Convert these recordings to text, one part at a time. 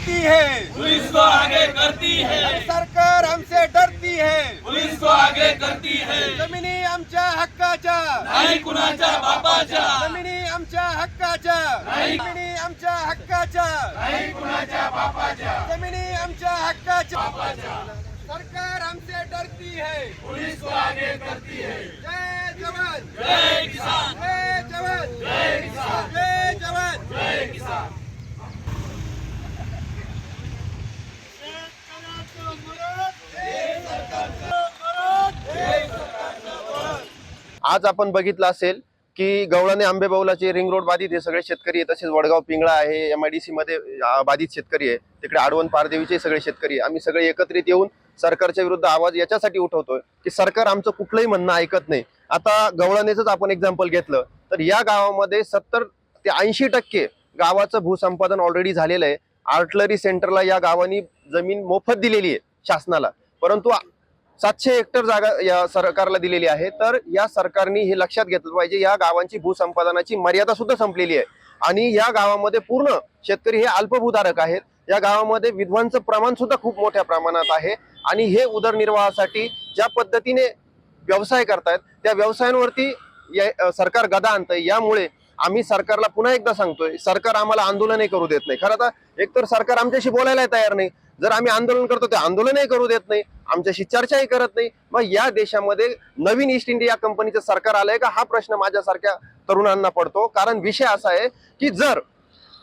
करती है, पुलिस को आगे करती है, सरकार हमसे डरती है, पुलिस को आगे करती है, जमिनी आमच्या हक्काच्या, नाही कुणाच्या बापाच्या, जमिनी आमच्या हक्काच्या, नाही. जमिनी आमच्या हक्काच्या, नाही कुणाच्या बापाच्या, जमिनी आमच्या हक्काच्या, बापाच्या, सरकार हमसे डरती है। पुलिस को आगे करती है। जय जवान, जय किसान, जय जवान, जय किसान, जय जवान, जय किसान। आज आपण बघितलं असेल की गवळणे आंबेबाऊलाचे रिंग रोड बाधित हे सगळे शेतकरी आहे, तसेच वडगाव पिंगळा आहे, MIDC मध्ये बाधित शेतकरी आहे, तिकडे आडवण पारदेवीचे सगळे शेतकरी आम्ही सगळे एकत्रित येऊन सरकारच्या विरुद्ध आवाज याच्यासाठी उठवतोय की सरकार आमचं कुठलंही म्हणणं ऐकत नाही। आता गवळणेचंच आपण एक्झाम्पल घेतलं तर या गावामध्ये 70 ते 80% गावाचं भूसंपादन ऑलरेडी झालेलं आहे। आर्टलरी सेंटरला या गावानी जमीन मोफत दिलेली आहे शासनाला, परंतु 700 हेक्टर जागा या सरकारला दिलेली आहे। तर या सरकारने हे लक्षात घेतलं पाहिजे, या गावांची भूसंपादनाची मर्यादा सुद्धा संपलेली आहे आणि या गावामध्ये पूर्ण शेतकरी हे अल्पभूधारक आहेत। या गावामध्ये विधवांचं प्रमाण सुद्धा खूप मोठ्या प्रमाणात आहे आणि हे उदरनिर्वाहासाठी ज्या पद्धतीने व्यवसाय करतायत त्या व्यवसायांवरती सरकार गदा आणतंय। यामुळे आम्ही सरकारला पुन्हा एकदा सांगतोय, सरकार आम्हाला आंदोलनही करू देत नाही। खरं तर एकतर सरकार आमच्याशी बोलायला तयार नाही, जर आम्ही आंदोलन करतो ते आंदोलनही करू देत नाही, आमच्याशी चर्चाही करत नाही। मग या देशामध्ये नवीन ईस्ट इंडिया कंपनीचं सरकार आलंय का, हा प्रश्न माझ्यासारख्या तरुणांना पडतो। कारण विषय असा आहे की जर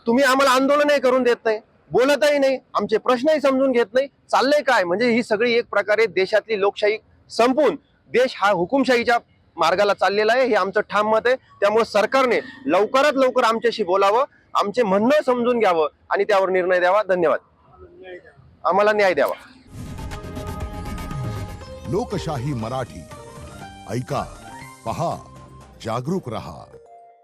तुम्ही आम्हाला आंदोलनही करून देत नाही, बोलतही नाही, आमचे प्रश्नही समजून घेत नाही, चाललंय काय म्हणजे ही सगळी एक प्रकारे देशातली लोकशाही संपून देश हा हुकुमशाहीच्या मार्गाला चाललेला आहे, हे आमचं ठाम मत आहे। त्यामुळे सरकारने लवकरात लवकर आमच्याशी बोलावं, आमचे म्हणणं समजून घ्यावं आणि त्यावर निर्णय द्यावा। धन्यवाद। आम्हाला न्याय द्यावा। लोकशाही मराठी ऐका, पहा, जागरूक रहा।